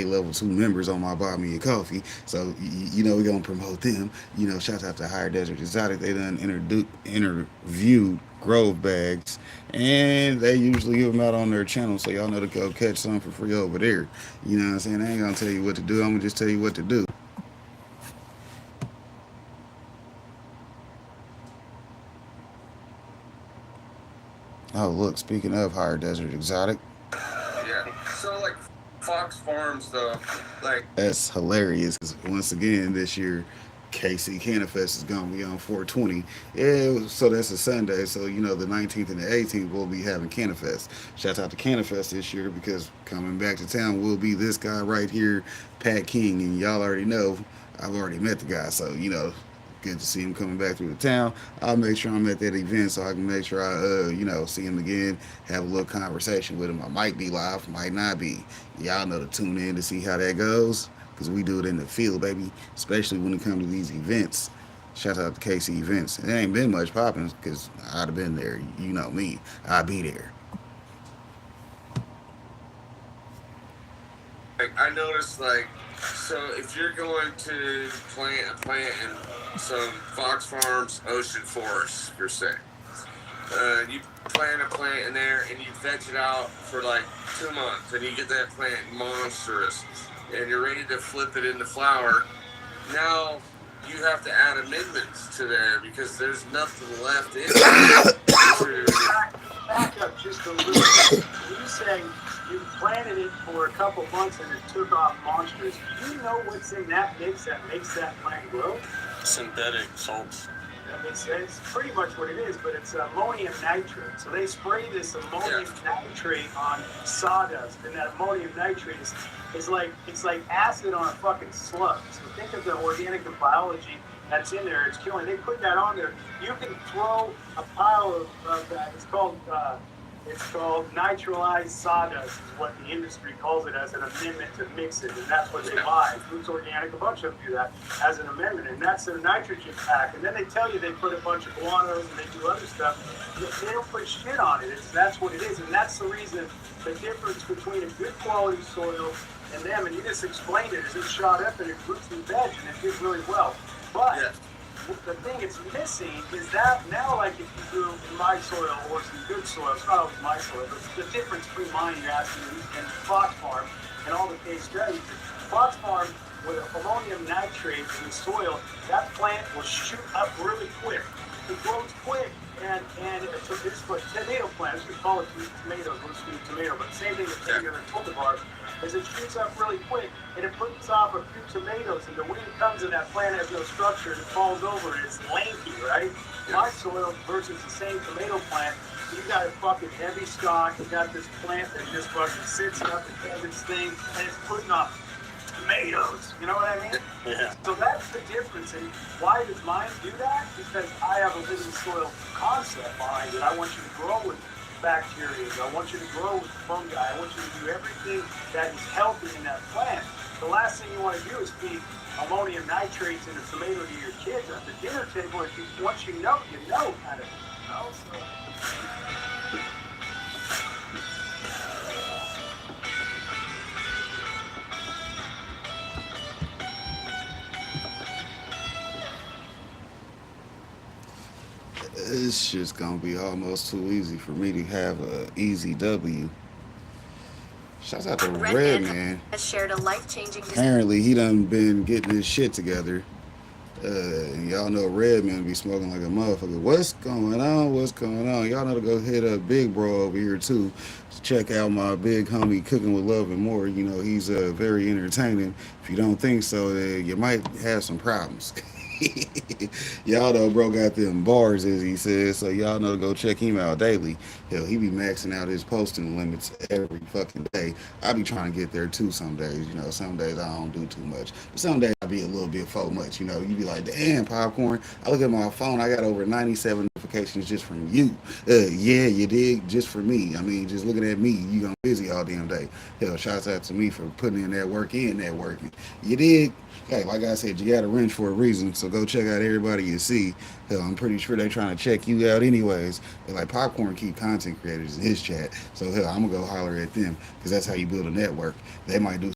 level 2 members on my Buy Me a Coffee. So we're gonna promote them. Shout out to Higher Desert Exotic. They done interviewed Grove bags, and they usually give them out on their channel, so y'all know to go catch some for free over there. You know what I'm saying? I ain't gonna tell you what to do. I'm gonna just tell you what to do. Oh, look, speaking of Higher Desert Exotic, Yeah. So like Fox Farms though, like that's hilarious. 'Cause once again, this year, KC Canifest is going to be on 420. Yeah, so that's a Sunday. So, the 19th and the 18th, we'll be having Canifest. Shout out to Canifest this year because coming back to town will be this guy right here, Pat King. And y'all already know, I've already met the guy. So, good to see him coming back through the town. I'll make sure I'm at that event so I can make sure I, see him again, have a little conversation with him. I might be live, might not be. Y'all know to tune in to see how that goes because we do it in the field, baby, especially when it comes to these events. Shout out to KC Events. It ain't been much popping because I'd have been there. You know me. I'd be there. I noticed like so if you're going to plant a plant in some Fox Farms Ocean Forest per se, you plant a plant in there and you fetch it out for like 2 months and you get that plant monstrous and you're ready to flip it into flower. Now you have to add amendments to there because there's nothing left in it. Back up just a little bit. You saying you planted it for a couple months and it took off monsters. Do you know what's in that mix that makes that plant grow? Synthetic salts. It's pretty much what it is, but it's ammonium nitrate. So they spray this ammonium nitrate on sawdust, and that ammonium nitrate is like it's like acid on a fucking slug. So think of the organic biology that's in there. It's killing. They put that on there. You can throw a pile of that. It's called nitralized sawdust, is what the industry calls it as an amendment to mix it, and that's what they buy. Roots Organic, a bunch of them do that as an amendment, and that's their nitrogen pack. And then they tell you they put a bunch of guanos and they do other stuff. They don't put shit on it. That's what it is, and that's the reason, the difference between a good quality soil and them, and you just explained it, is it shot up and it roots and veg, and it did really well. But the thing it's missing is that now, like if you do in my soil or some good soil, it's not always my soil, but the difference between mine, you're asking me, and Fox Farm and all the case studies, Fox Farm with ammonium nitrate in the soil, that plant will shoot up really quick. It grows quick, and it's what tomato plants, we call it tomatoes, we'll just do tomato, but the same thing with any other cultivar, is it shoots up really quick, and it puts off a few tomatoes, and the wind comes and that plant has no structure, and it falls over, and it's lanky, right? My soil versus the same tomato plant, you got a fucking heavy stock, you got this plant that just fucking sits up and does its thing, and it's putting off tomatoes, you know what I mean? Yeah. So that's the difference, and why does mine do that? Because I have a living soil concept behind it. I want you to grow with bacteria. I want you to grow with fungi. I want you to do everything that is healthy in that plant. The last thing you want to do is feed ammonium nitrates in a tomato to your kids at the dinner table. If you, once you know kind of. So. It's just gonna be almost too easy for me to have a easy W. Shouts out to Redman. Has shared a life-changing. Apparently, he done been getting his shit together. And y'all know Redman be smoking like a motherfucker. What's going on? What's going on? Y'all know to go hit up Big Bro over here too. Check out my big homie Cooking with Love and More. He's very entertaining. If you don't think so, you might have some problems. Y'all know bro got them bars, as he says, so y'all know to go check him out daily. Hell, he be maxing out his posting limits every fucking day. I be trying to get there too some days. Some days I don't do too much, but some days I be a little bit for much. You be like, damn, Popcorn, I look at my phone, I got over 97 notifications just from you. Yeah, you dig? Just for me. I mean, just looking at me, you gonna busy all damn day. Hell, shouts out to me for putting in that work, you dig? Hey, like I said, you got a wrench for a reason, so go check out everybody you see. Hell, I'm pretty sure they trying to check you out anyways. They like Popcorn keep content creators in his chat, so hell, I'm gonna go holler at them because that's how you build a network. They might do